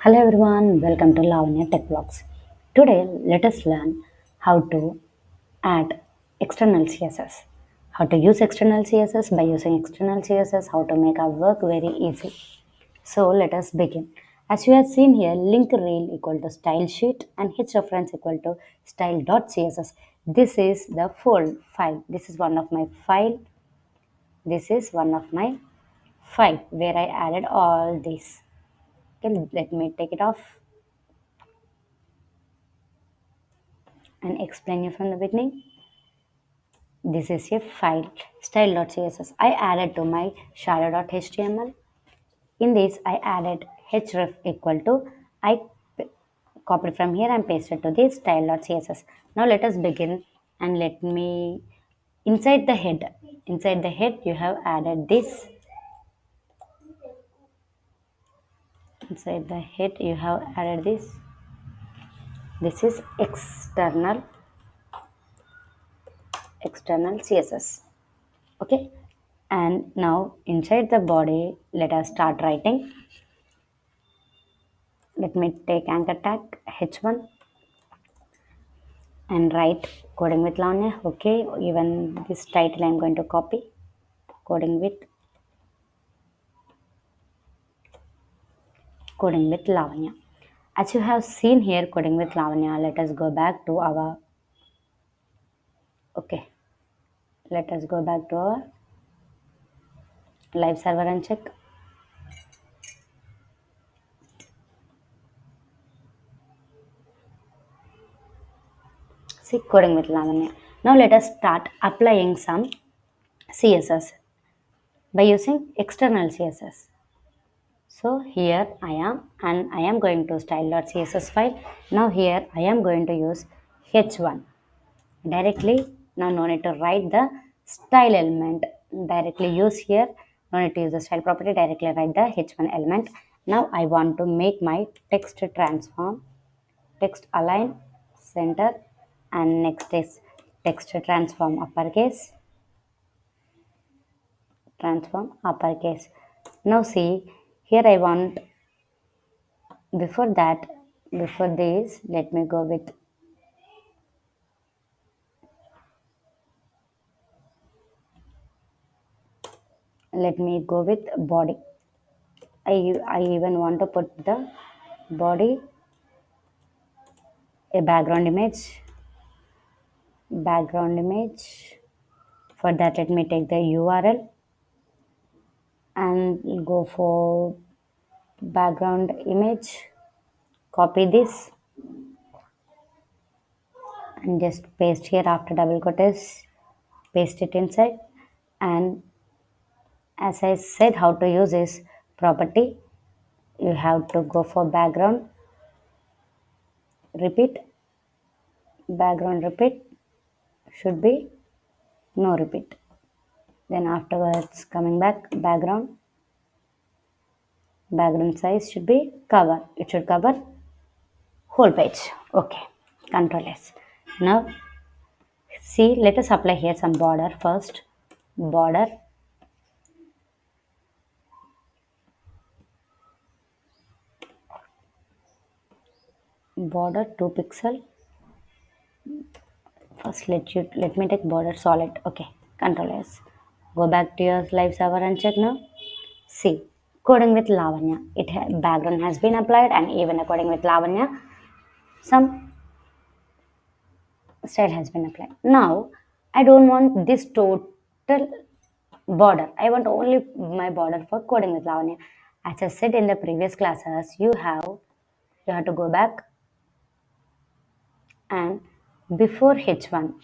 Hello everyone, welcome to Lavanya Tech Vlogs. Today, let us learn how to add external CSS. How to use external CSS by using external CSS, how to make our work very easy. So let us begin. As you have seen here, link rel equal to style sheet and h reference equal to style.css. This is the full file. This is one of my file. This is one of my file where I added all this. Okay, let me take it off and explain you from the beginning. This is a file style.css. I added to my shadow.html. In this, I added href equal to I copied from here and pasted to this style.css. Now let us begin and let me inside the head. Inside the head, you have added this. Inside the head, you have added this. This is external CSS. Okay, and now inside the body, let us start writing. Let me take anchor tag h1 and write coding with Lavanya. Okay, even this title I'm going to copy. Coding with Lavanya. As you have seen here, coding with Lavanya, let us go back to our okay. Let us go back to our live server and check. See coding with Lavanya. Now let us start applying some CSS by using external CSS. So here I am and I am going to style.css file. Now here I am going to use h1 directly. Now no need to write the style element, directly use here. No need to use the style property, directly write the h1 element. Now I want to make my text transform, text align, center, and next is text transform uppercase. Now see here I want before that, before this, let me go with body. I even want to put the body a background image. For that, let me take the URL and go for background image. Copy this and just paste here after double quotes. Paste it inside. And as I said, how to use this property, you have to go for repeat, background repeat should be no repeat. Then afterwards, coming back, background size should be cover. It should cover whole page. Okay, control S. Now see, let us apply here some border first. Border 2 pixel. First let me take border solid. Okay, control S. Go back to your live server and check now. See, coding with Lavanya, background has been applied, and even according with Lavanya, some style has been applied. Now I don't want this total border. I want only my border for coding with Lavanya. As I said in the previous classes, you have to go back and before h1,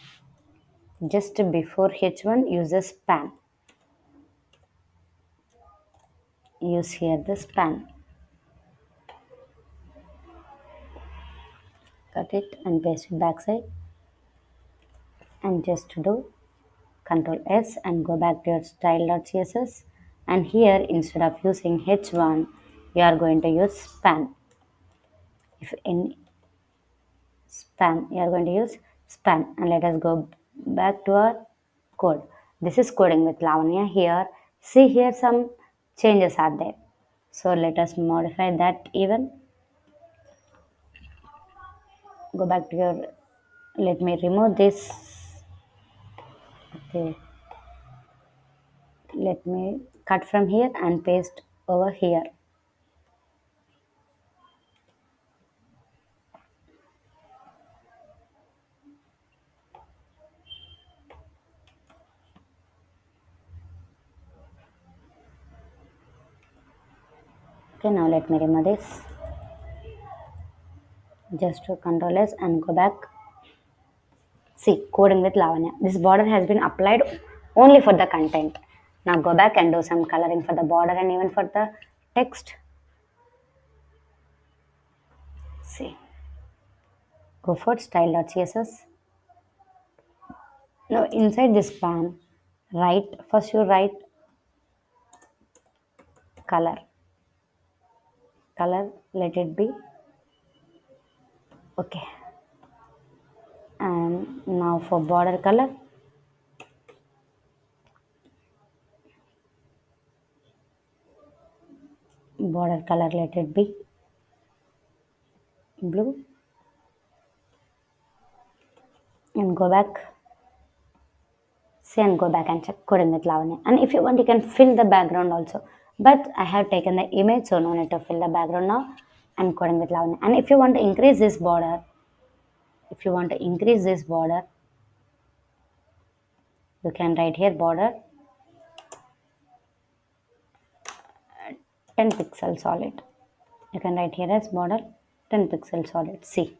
just before h1, use a span. Use here the span. Cut it and paste it backside, and just do Control S and go back to your style.css, and here instead of using h1 you are going to use span. If in span you are going to use span, and let us go back to our code. This is coding with Lavanya. Here see, here some changes are there, so let us modify that even. Go back to your, let me remove this. Okay, let me cut from here and paste over here. Okay, now let me remove this. Just to control S and go back. See, coding with Lavanya. This border has been applied only for the content. Now go back and do some coloring for the border and even for the text. See, go for style.css. Now inside this pan, write, first you write color. Color, let it be. Okay. And now for border color, border color, let it be blue. And go back. See, and go back and check coding with Lavanya. And if you want, you can fill the background also. But I have taken the image, so no need to fill the background now. And coding with Lavanya. And if you want to increase this border, if you want to increase this border, you can write here border 10 pixel solid. You can write here as border 10 pixel solid. See,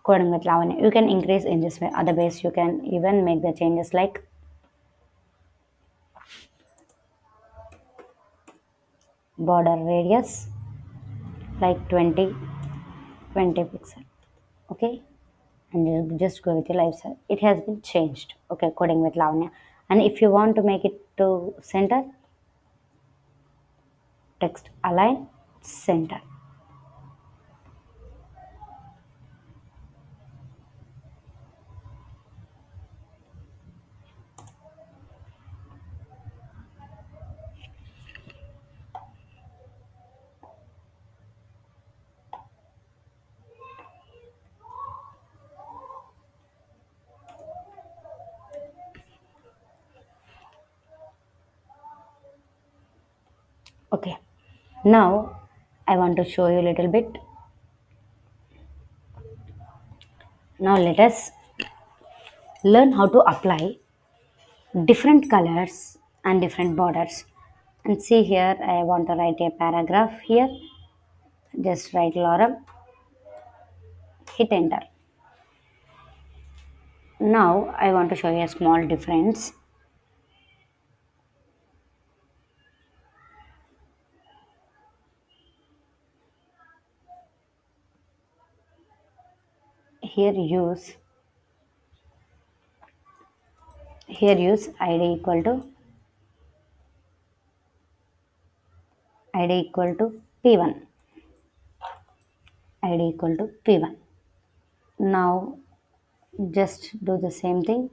coding with Lavanya. You can increase in this way. Otherwise, you can even make the changes like border radius like 20 pixel. Okay, and you just go with your lifestyle. It has been changed. Okay, coding with Lavanya. And if you want to make it to center, text align center. Okay, now I want to show you a little bit. Now let us learn how to apply different colors and different borders. And see here, I want to write a paragraph here. Just write lorem, hit enter. Now I want to show you a small difference. Here use id equal to p1, id equal to p1. Now just do the same thing.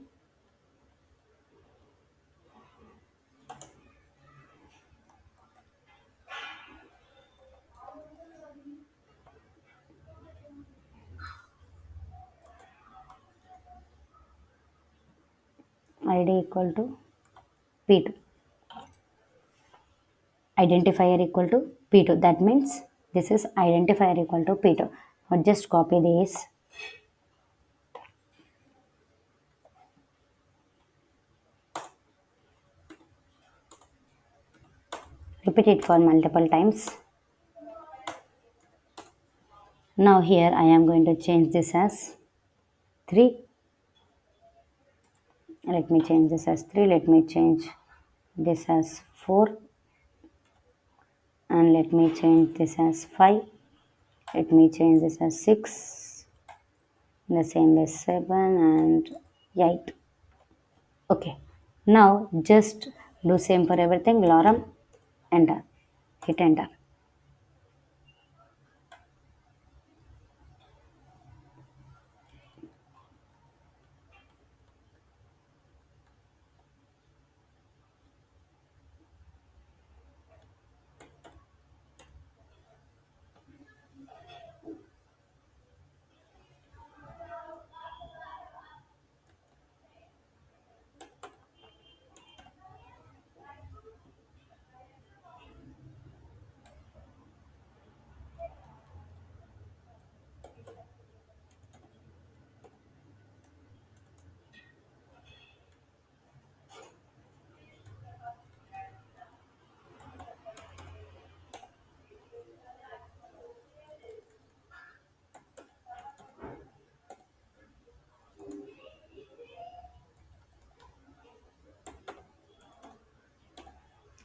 Id equal to p2, identifier equal to p2. That means this is identifier equal to p2. Now just copy this, repeat it for multiple times. Now here I am going to change this as 3. Let me change this as 3. Let me change this as 4. And let me change this as 5. Let me change this as 6. The same as 7 and 8. Okay. Now just do same for everything. Lorem, enter. Hit enter.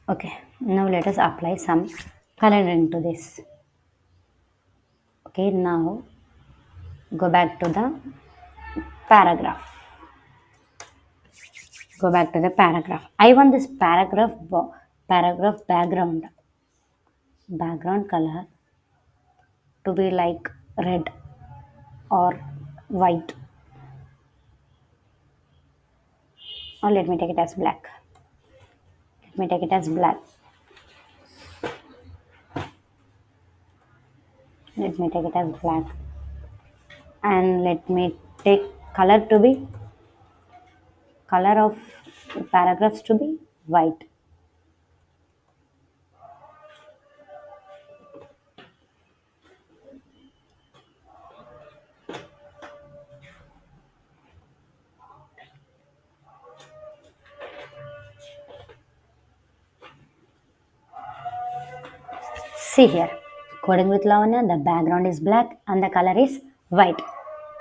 Okay, now let us apply some color into this. Okay, now go back to the paragraph. Go back to the paragraph. I want this paragraph background color to be like red or white, or let me take it as black. Let me take it as black. Let me take it as black, and let me take color to be color of paragraphs to be white. See here, coding with Lavanya, the background is black and the color is white.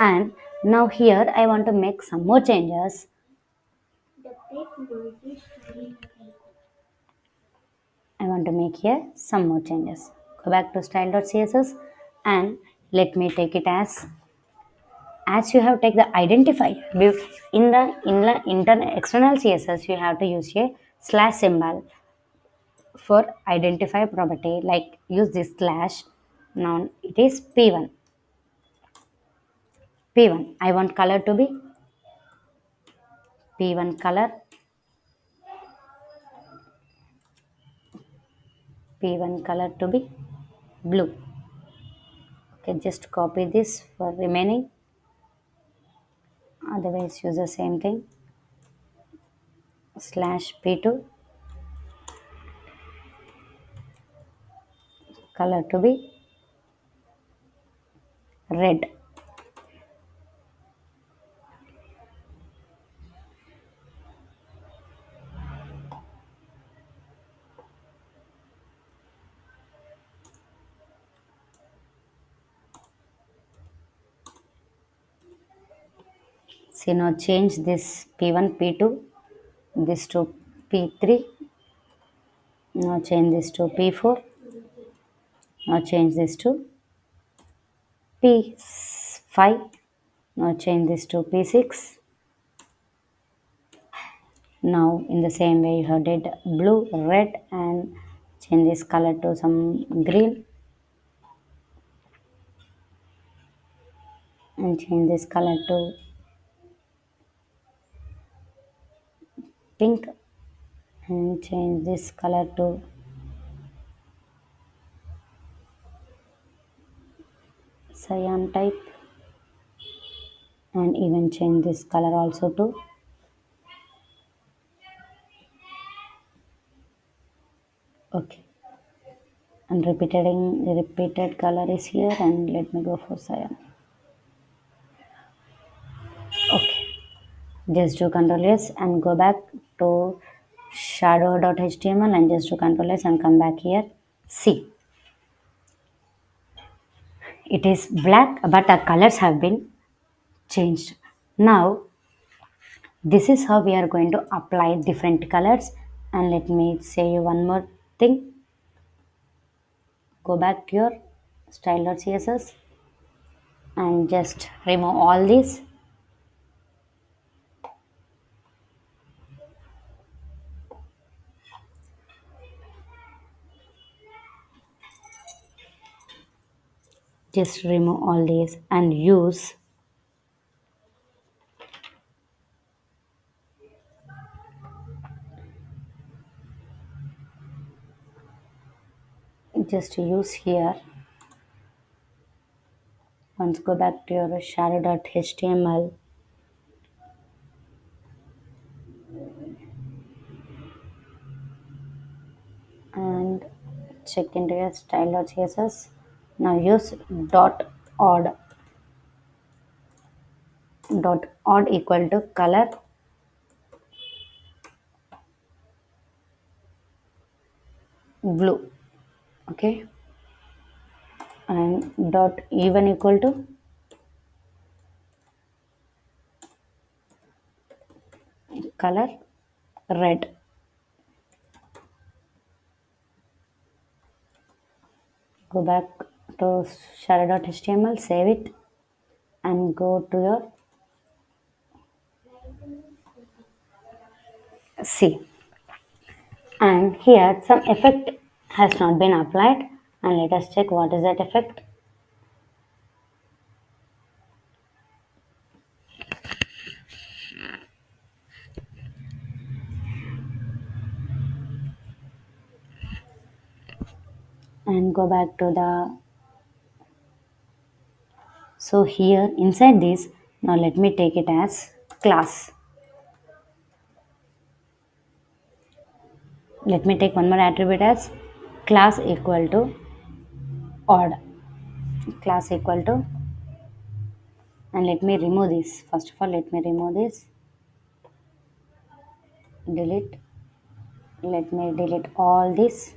And now here I want to make some more changes. I want to make here some more changes. Go back to style.css and let me take it as you have take the identifier in the internal external css you have to use a slash symbol for identify property, like use this slash. Now it is p1. I want color to be p1 color, p1 color to be blue. Okay, just copy this for remaining, otherwise use the same thing, slash p2 color to be red. See, now change this p1 p2 this to p3. Now change this to p4. Now change this to p5. Now change this to p6. Now in the same way you have did blue, red, and change this color to some green, and change this color to pink, and change this color to cyan type, and even change this color also to okay. And repeated color is here, and let me go for cyan. Okay, just do Control S and go back to shadow.html and just do Control S and come back here. See, it is black, but the colors have been changed. Now this is how we are going to apply different colors. And let me say you one more thing. Go back to your style.css and just remove all these. Just remove all these and use just use here. Once go back to your shadow.html and check into your style.css. Now use odd dot odd equal to color blue. Okay, and dot even equal to color red. Go back to shadow.html, save it, and go to your C. And here some effect has not been applied, and let us check what is that effect. And go back to the, so here inside this, now let me take it as class. Let me take one more attribute as class equal to odd. Class equal to, and let me remove this. First of all, let me remove this. Delete. Let me delete all this.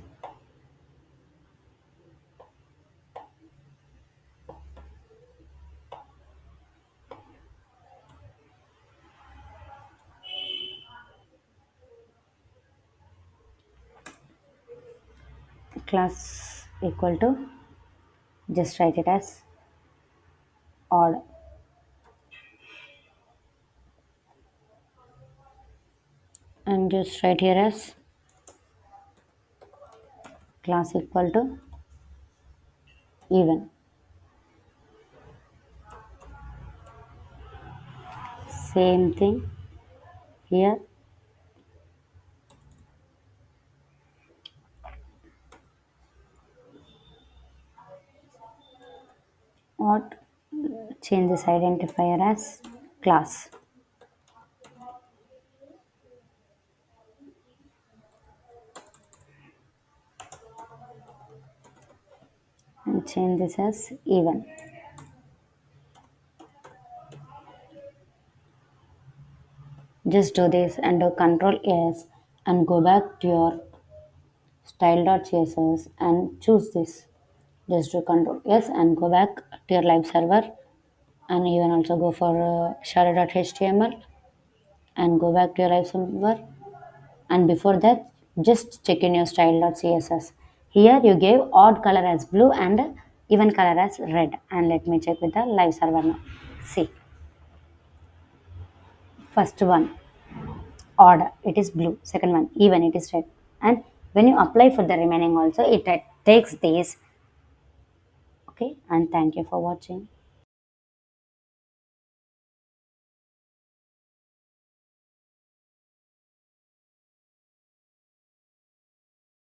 Class equal to, just write it as odd. And just write here as class equal to even. Same thing here. Odd. Change this identifier as class. And change this as even. Just do this and do Control S and go back to your style.css and choose this. Just do Control S and go back to your live server, and you can also go for shadow.html and go back to your live server. And before that, just check in your style.css. Here you gave odd color as blue and even color as red. And let me check with the live server now. See, first one odd, it is blue. Second one even, it is red. And when you apply for the remaining also, it takes these. Okay, and thank you for watching.